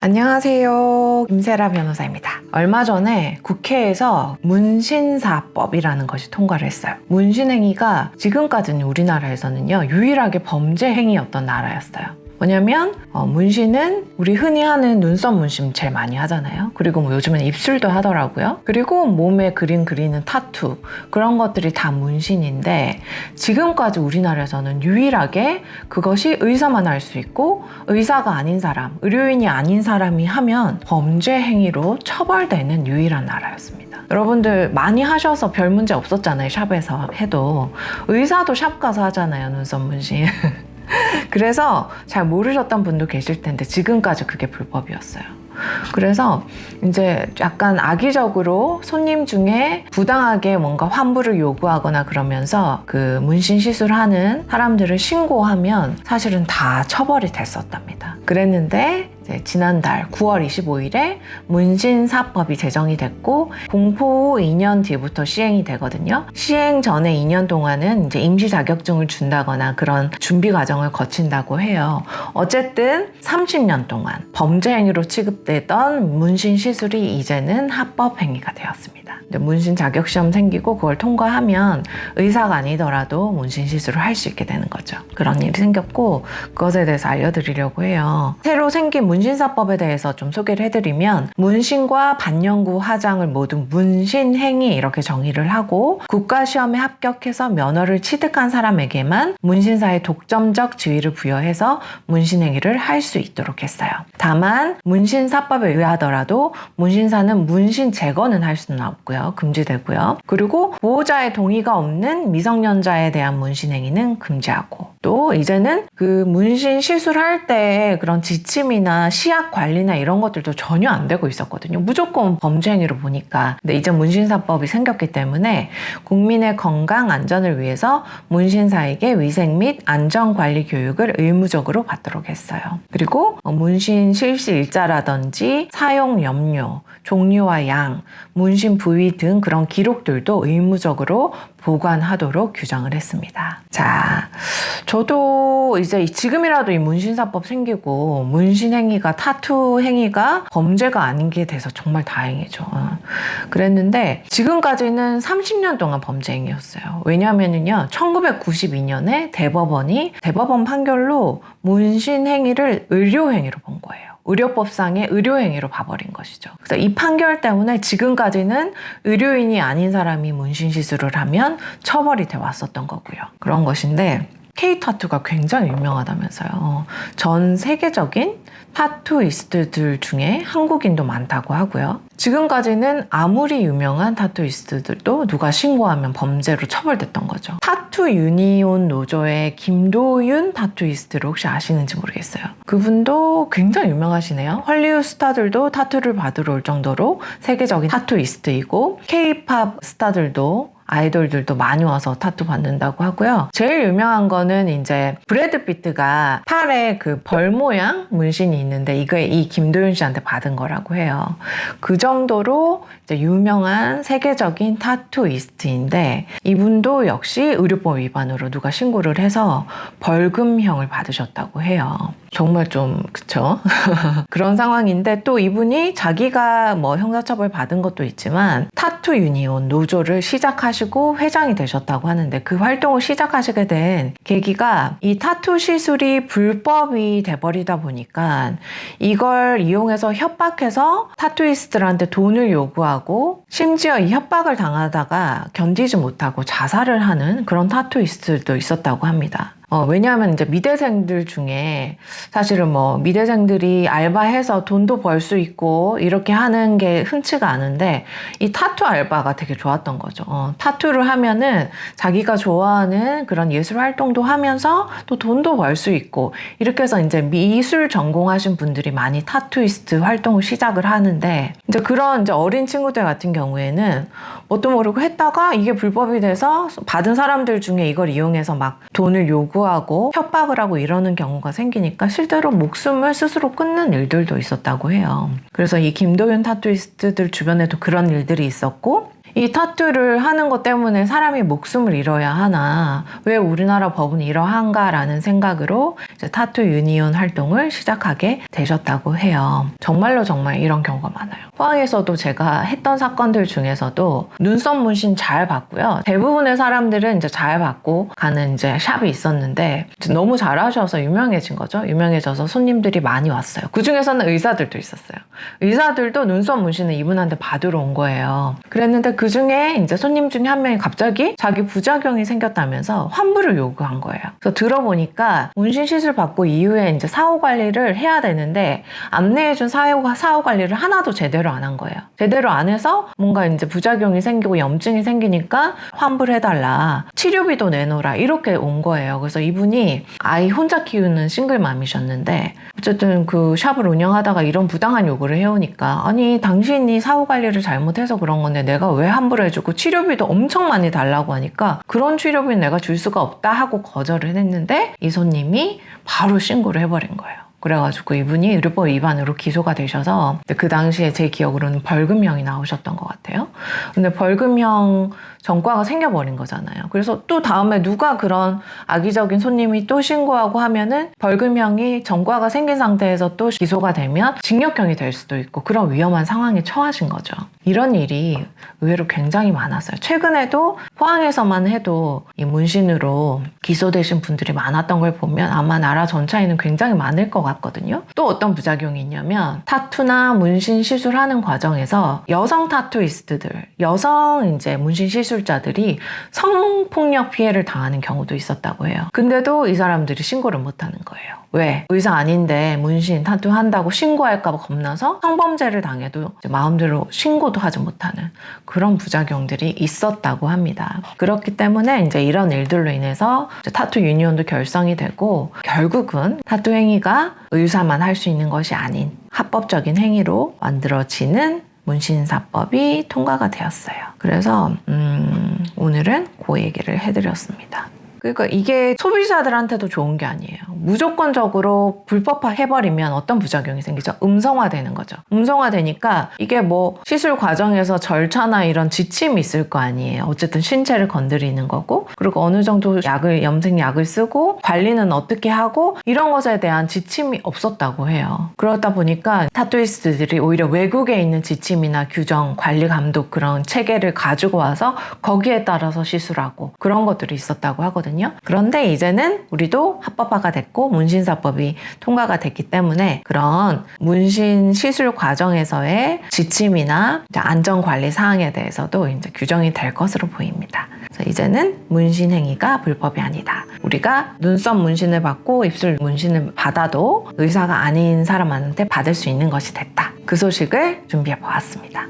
안녕하세요. 김세라 변호사입니다. 얼마 전에 국회에서 문신사법이라는 것이 통과를 했어요. 문신행위가 지금까지는 우리나라에서는요, 유일하게 범죄 행위였던 나라였어요. 뭐냐면 문신은 우리 흔히 하는 눈썹 문신 제일 많이 하잖아요. 그리고 요즘엔 입술도 하더라고요. 그리고 몸에 그림 그리는 타투, 그런 것들이 다 문신인데, 지금까지 우리나라에서는 유일하게 그것이 의사만 할 수 있고, 의사가 아닌 사람, 의료인이 아닌 사람이 하면 범죄 행위로 처벌되는 유일한 나라였습니다. 여러분들 많이 하셔서 별 문제 없었잖아요. 샵에서 해도. 의사도 샵 가서 하잖아요, 눈썹 문신. 그래서 잘 모르셨던 분도 계실 텐데 지금까지 그게 불법이었어요. 그래서 이제 약간 악의적으로 손님 중에 부당하게 뭔가 환불을 요구하거나 그러면서 그 문신 시술하는 사람들을 신고하면 사실은 다 처벌이 됐었답니다. 그랬는데 지난달 9월 25일에 문신사법이 제정이 됐고, 공포 후 2년 뒤부터 시행이 되거든요. 시행 전에 2년 동안은 이제 임시 자격증을 준다거나 그런 준비 과정을 거친다고 해요. 어쨌든 30년 동안 범죄 행위로 취급되던 문신 시술이 이제는 합법 행위가 되었습니다. 문신 자격 시험 생기고 그걸 통과하면 의사가 아니더라도 문신 시술을 할 수 있게 되는 거죠. 그런 일이 생겼고, 그것에 대해서 알려드리려고 해요. 새로 생긴 문신사법에 대해서 좀 소개를 해드리면, 문신과 반영구 화장을 모두 문신행위 이렇게 정의를 하고, 국가시험에 합격해서 면허를 취득한 사람에게만 문신사의 독점적 지위를 부여해서 문신행위를 할 수 있도록 했어요. 다만 문신사법에 의하더라도 문신사는 문신 제거는 할 수는 없고요. 금지되고요. 그리고 보호자의 동의가 없는 미성년자에 대한 문신행위는 금지하고, 또 이제는 그 문신 시술할 때 그런 지침이나 시약 관리나 이런 것들도 전혀 안 되고 있었거든요. 무조건 범죄 행위로 보니까. 근데 이제 문신사법이 생겼기 때문에 국민의 건강 안전을 위해서 문신사에게 위생 및 안전 관리 교육을 의무적으로 받도록 했어요. 그리고 문신 실시 일자라든지 사용 염료, 종류와 양, 문신 부위 등 그런 기록들도 의무적으로 보관하도록 규정을 했습니다. 자, 저도 이제 지금이라도 이 문신사법 생기고 문신 행위가, 타투 행위가 범죄가 아닌 게 돼서 정말 다행이죠. 그랬는데 지금까지는 30년 동안 범죄 행위였어요. 왜냐하면요, 1992년에 대법원 판결로 문신 행위를 의료 행위로 본 거예요. 의료법상의 의료행위로 봐버린 것이죠. 그래서 이 판결 때문에 지금까지는 의료인이 아닌 사람이 문신 시술을 하면 처벌이 돼 왔었던 거고요. 그런 것인데, K-타투가 굉장히 유명하다면서요. 전 세계적인 타투이스트들 중에 한국인도 많다고 하고요. 지금까지는 아무리 유명한 타투이스트들도 누가 신고하면 범죄로 처벌됐던 거죠. 타투 유니온 노조의 김도윤 타투이스트를 혹시 아시는지 모르겠어요. 그분도 굉장히 유명하시네요. 헐리우드 스타들도 타투를 받으러 올 정도로 세계적인 타투이스트이고, K-팝 스타들도, 아이돌들도 많이 와서 타투 받는다고 하고요. 제일 유명한 거는 이제 브래드 피트가 팔에 그 벌 모양 문신이 있는데, 이게 이 김도윤 씨한테 받은 거라고 해요. 그 정도로 이제 유명한 세계적인 타투이스트인데, 이분도 역시 의료법 위반으로 누가 신고를 해서 벌금형을 받으셨다고 해요. 정말 좀 그쵸? 그런 상황인데, 또 이분이 자기가 뭐 형사처벌 받은 것도 있지만 타투 유니온 노조를 시작하시고 회장이 되셨다고 하는데, 그 활동을 시작하시게 된 계기가 이 타투 시술이 불법이 돼버리다 보니까 이걸 이용해서 협박해서 타투이스트들한테 돈을 요구하고, 심지어 이 협박을 당하다가 견디지 못하고 자살을 하는 그런 타투이스트들도 있었다고 합니다. 왜냐하면 이제 미대생들 중에 사실은 뭐 미대생들이 알바해서 돈도 벌 수 있고 이렇게 하는 게 흔치가 않은데, 이 타투 알바가 되게 좋았던 거죠. 타투를 하면은 자기가 좋아하는 그런 예술 활동도 하면서 또 돈도 벌 수 있고, 이렇게 해서 이제 미술 전공하신 분들이 많이 타투이스트 활동을 시작을 하는데, 이제 그런 이제 어린 친구들 같은 경우에는 뭣도 모르고 했다가 이게 불법이 돼서 받은 사람들 중에 이걸 이용해서 막 돈을 요구하고 협박을 하고 이러는 경우가 생기니까 실제로 목숨을 스스로 끊는 일들도 있었다고 해요. 그래서 이 김도윤 타투이스트들 주변에도 그런 일들이 있었고, 이 타투를 하는 것 때문에 사람이 목숨을 잃어야 하나, 왜 우리나라 법은 이러한가라는 생각으로 이제 타투 유니온 활동을 시작하게 되셨다고 해요. 정말로 정말 이런 경우가 많아요. 포항에서도 제가 했던 사건들 중에서도 눈썹 문신 잘 받고요. 대부분의 사람들은 이제 잘 받고 가는 이제 샵이 있었는데 너무 잘하셔서 유명해진 거죠. 유명해져서 손님들이 많이 왔어요. 그 중에서는 의사들도 있었어요. 의사들도 눈썹 문신을 이분한테 받으러 온 거예요. 그랬는데 그 중에 이제 손님 중에 한 명이 갑자기 자기 부작용이 생겼다면서 환불을 요구한 거예요. 그래서 들어보니까 문신 시술 받고 이후에 이제 사후 관리를 해야 되는데 안내해준 사후 관리를 하나도 제대로 안 한 거예요. 제대로 안 해서 뭔가 이제 부작용이 생기고 염증이 생기니까 환불해달라, 치료비도 내놓으라, 이렇게 온 거예요. 그래서 이분이 아이 혼자 키우는 싱글맘이셨는데 어쨌든 그 샵을 운영하다가 이런 부당한 요구를 해오니까, 아니 당신이 사후 관리를 잘못해서 그런 건데 내가 왜 환불해주고 치료비도 엄청 많이 달라고 하니까 그런 치료비는 내가 줄 수가 없다 하고 거절을 했는데 이 손님이 바로 신고를 해버린 거예요. 그래가지고 이분이 의료법 위반으로 기소가 되셔서 그 당시에 제 기억으로는 벌금형이 나오셨던 것 같아요. 근데 벌금형 전과가 생겨버린 거잖아요. 그래서 또 다음에 누가 그런 악의적인 손님이 또 신고하고 하면은 벌금형이 전과가 생긴 상태에서 또 기소가 되면 징역형이 될 수도 있고 그런 위험한 상황에 처하신 거죠. 이런 일이 의외로 굉장히 많았어요. 최근에도 포항에서만 해도 이 문신으로 기소되신 분들이 많았던 걸 보면 아마 나라 전체에는 굉장히 많을 것 같거든요. 또 어떤 부작용이 있냐면 타투나 문신 시술하는 과정에서 여성 타투이스트들, 여성 이제 문신 시술자들이 성폭력 피해를 당하는 경우도 있었다고 해요. 근데도 이 사람들이 신고를 못 하는 거예요. 왜? 의사 아닌데 문신 타투 한다고 신고할까 봐 겁나서 성범죄를 당해도 마음대로 신고도 하지 못하는 그런 부작용들이 있었다고 합니다. 그렇기 때문에 이제 이런 일들로 인해서 타투 유니온도 결성이 되고 결국은 타투 행위가 의사만 할 수 있는 것이 아닌 합법적인 행위로 만들어지는 문신사법이 통과가 되었어요. 그래서 오늘은 그 얘기를 해드렸습니다. 그러니까 이게 소비자들한테도 좋은 게 아니에요. 무조건적으로 불법화해버리면 어떤 부작용이 생기죠? 음성화되는 거죠. 음성화되니까 이게 뭐 시술 과정에서 절차나 이런 지침이 있을 거 아니에요. 어쨌든 신체를 건드리는 거고, 그리고 어느 정도 염색약을 쓰고 관리는 어떻게 하고 이런 것에 대한 지침이 없었다고 해요. 그러다 보니까 타투이스트들이 오히려 외국에 있는 지침이나 규정, 관리 감독 그런 체계를 가지고 와서 거기에 따라서 시술하고 그런 것들이 있었다고 하거든요. 그런데 이제는 우리도 합법화가 됐고 문신사법이 통과가 됐기 때문에 그런 문신 시술 과정에서의 지침이나 안전관리 사항에 대해서도 이제 규정이 될 것으로 보입니다. 그래서 이제는 문신 행위가 불법이 아니다. 우리가 눈썹 문신을 받고 입술 문신을 받아도 의사가 아닌 사람한테 받을 수 있는 것이 됐다. 그 소식을 준비해 보았습니다.